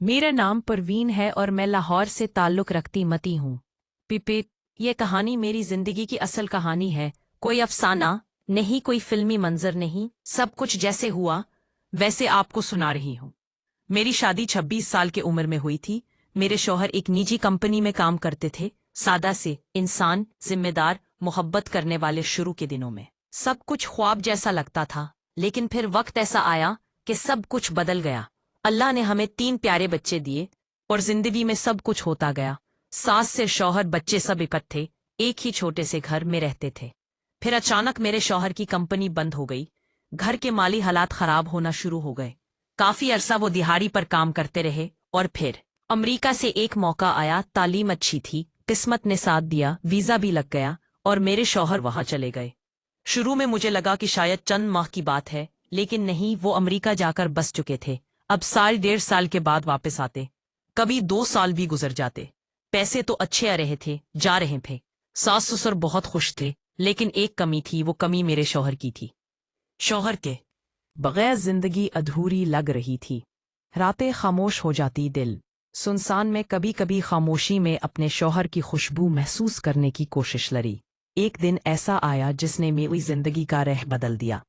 मेरा नाम परवीन है और मैं लाहौर से ताल्लुक़ रखती मती हूँ। पिपिट, ये कहानी मेरी जिंदगी की असल कहानी है, कोई अफसाना नहीं, कोई फिल्मी मंजर नहीं, सब कुछ जैसे हुआ वैसे आपको सुना रही हूँ। मेरी शादी 26 साल की उम्र में हुई थी। मेरे शौहर एक निजी कंपनी में काम करते थे, सादा से इंसान, जिम्मेदार, मोहब्बत करने वाले। शुरू के दिनों में सब कुछ ख्वाब जैसा लगता था, लेकिन फिर वक्त ऐसा आया कि सब कुछ बदल गया। अल्लाह ने हमें 3 प्यारे बच्चे दिए और जिंदगी में सब कुछ होता गया। सास से शौहर, बच्चे सब इकट्ठे एक ही छोटे से घर में रहते थे। फिर अचानक मेरे शौहर की कंपनी बंद हो गई। घर के माली हालात खराब होना शुरू हो गए। काफी अरसा वो दिहाड़ी पर काम करते रहे और फिर अमेरिका से एक मौका आया। तालीम अच्छी थी, किस्मत ने साथ दिया, वीजा भी लग गया और मेरे शौहर वहां चले गए। शुरू में मुझे लगा कि शायद चंद माह की बात है, लेकिन नहीं, वो अमेरिका जाकर बस चुके थे। अब साल 1.5 साल के बाद वापस आते, कभी 2 साल भी गुजर जाते। पैसे तो अच्छे आ रहे थे, जा रहे थे। सास ससुर बहुत खुश थे, लेकिन एक कमी थी, वो कमी मेरे शौहर की थी। शौहर के बगैर जिंदगी अधूरी लग रही थी। रातें खामोश हो जाती, दिल सुनसान में। कभी कभी खामोशी में अपने शौहर की खुशबू महसूस करने की कोशिश लड़ी। एक दिन ऐसा आया जिसने मेरी जिंदगी का राह बदल दिया।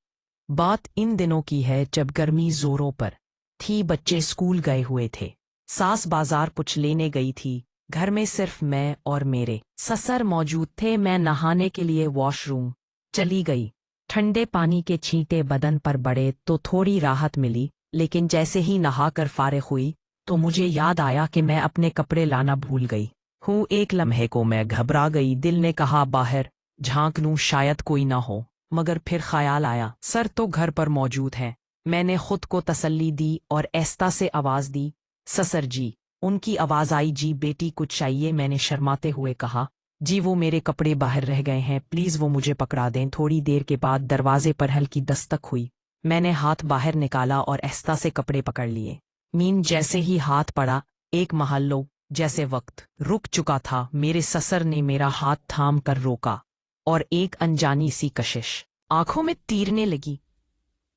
बात इन दिनों की है जब गर्मी जोरों पर थी, बच्चे स्कूल गए हुए थे, सास बाजार कुछ लेने गई थी। घर में सिर्फ मैं और मेरे ससुर मौजूद थे। मैं नहाने के लिए वॉशरूम चली गई। ठंडे पानी के छींटे बदन पर पड़े तो थोड़ी राहत मिली, लेकिन जैसे ही नहाकर फारिग हुई तो मुझे याद आया कि मैं अपने कपड़े लाना भूल गई हूँ। एक लम्हे को मैं घबरा गई। दिल ने कहा बाहर झांक लूं, शायद कोई ना हो, मगर फिर ख्याल आया सर तो घर पर मौजूद है। मैंने खुद को तसल्ली दी और ऐस्ता से आवाज दी, ससुर जी। उनकी आवाज आई, जी बेटी कुछ चाहिए? मैंने शर्माते हुए कहा, जी वो मेरे कपड़े बाहर रह गए हैं, प्लीज वो मुझे पकड़ा दें। थोड़ी देर के बाद दरवाजे पर हल्की दस्तक हुई। मैंने हाथ बाहर निकाला और ऐस्ता से कपड़े पकड़ लिए। मीन जैसे ही हाथ पड़ा, एक महल्लो जैसे वक्त रुक चुका था। मेरे ससुर ने मेरा हाथ थाम कर रोका और एक अनजानी सी कशिश आंखों में तीरने लगी।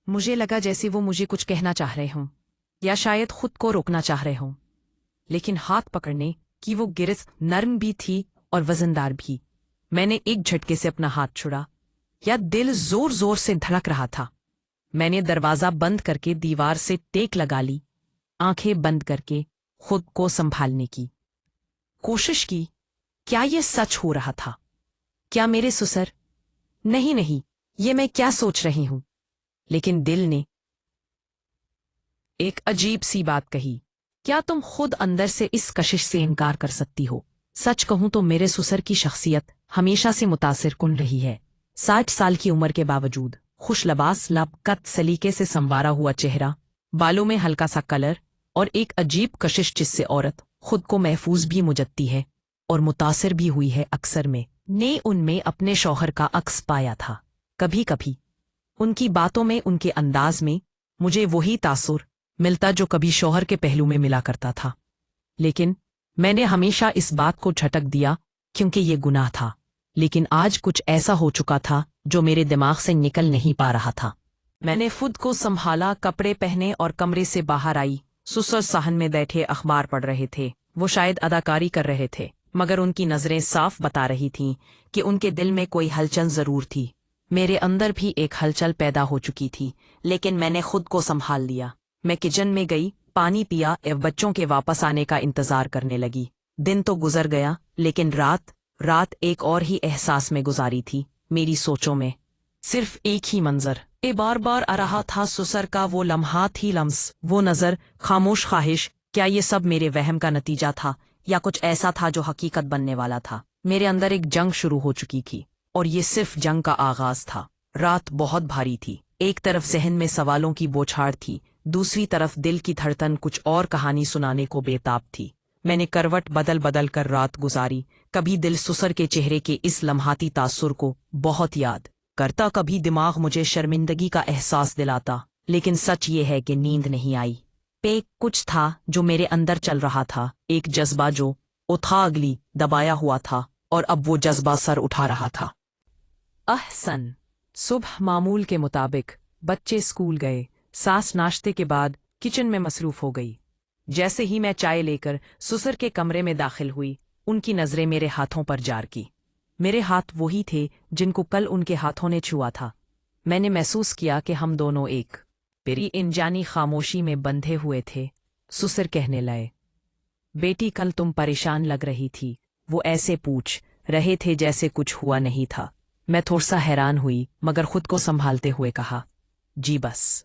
मुझे लगा जैसे वो मुझे कुछ कहना चाह रहे हों या शायद खुद को रोकना चाह रहे हों, लेकिन हाथ पकड़ने की वो गिरफ्त नर्म भी थी और वजनदार भी। मैंने एक झटके से अपना हाथ छुड़ा, या दिल जोर जोर से धड़क रहा था। मैंने दरवाजा बंद करके दीवार से टेक लगा ली, आंखें बंद करके खुद को संभालने की कोशिश की। क्या ये सच हो रहा था? क्या मेरे ससुर? नहीं नहीं, ये मैं क्या सोच रही हूं? लेकिन दिल ने एक अजीब सी बात कही, क्या तुम खुद अंदर से इस कशिश से इनकार कर सकती हो? सच कहूं तो मेरे ससुर की शख्सियत हमेशा से मुतासिर कुन रही है। 60 साल की उम्र के बावजूद खुश लबास, लब कत सलीके से संवारा हुआ चेहरा, बालों में हल्का सा कलर और एक अजीब कशिश जिससे औरत खुद को महफूज भी मुजत्ती है और मुतासिर भी हुई है। अक्सर में ने उनमें अपने शौहर का अक्स पाया था। कभी कभी उनकी बातों में, उनके अंदाज में मुझे वही तासुर मिलता जो कभी शौहर के पहलू में मिला करता था। लेकिन मैंने हमेशा इस बात को झटक दिया क्योंकि ये गुनाह था। लेकिन आज कुछ ऐसा हो चुका था जो मेरे दिमाग से निकल नहीं पा रहा था। मैंने खुद को संभाला, कपड़े पहने और कमरे से बाहर आई। ससुर साहन में बैठे अखबार पढ़ रहे थे। वो शायद अदाकारी कर रहे थे, मगर उनकी नजरें साफ बता रही थीं कि उनके दिल में कोई हलचल जरूर थी। मेरे अंदर भी एक हलचल पैदा हो चुकी थी, लेकिन मैंने खुद को संभाल लिया। मैं किचन में गई, पानी पिया और बच्चों के वापस आने का इंतजार करने लगी। दिन तो गुजर गया, लेकिन रात एक और ही एहसास में गुजारी थी। मेरी सोचों में सिर्फ एक ही मंजर बार बार आ रहा था, ससुर का वो लम्हा थी, लम्स, वो नजर, खामोश ख्वाहिश। क्या ये सब मेरे वहम का नतीजा था या कुछ ऐसा था जो हकीकत बनने वाला था? मेरे अंदर एक जंग शुरू हो चुकी थी और ये सिर्फ जंग का आगाज था। रात बहुत भारी थी। एक तरफ जहन में सवालों की बौछार थी, दूसरी तरफ दिल की धड़कन कुछ और कहानी सुनाने को बेताब थी। मैंने करवट बदल बदल कर रात गुजारी। कभी दिल ससुर के चेहरे के इस लम्हाती तासुर को बहुत याद करता, कभी दिमाग मुझे शर्मिंदगी का एहसास दिलाता। लेकिन सच ये है कि नींद नहीं आई। पे कुछ था जो मेरे अंदर चल रहा था, एक जज्बा जो उथागली दबाया हुआ था और अब वो जज्बा सर उठा रहा था। अहसन। सुबह मामूल के मुताबिक बच्चे स्कूल गए। सास नाश्ते के बाद किचन में मसरूफ हो गई। जैसे ही मैं चाय लेकर ससुर के कमरे में दाखिल हुई, उनकी नजरें मेरे हाथों पर जार की। मेरे हाथ वही थे जिनको कल उनके हाथों ने छुआ था। मैंने महसूस किया कि हम दोनों एक मेरी अनजानी खामोशी में बंधे हुए थे। ससुर कहने लगे, बेटी कल तुम परेशान लग रही थी। वो ऐसे पूछ रहे थे जैसे कुछ हुआ नहीं था। मैं थोड़ा सा हैरान हुई, मगर खुद को संभालते हुए कहा, जी बस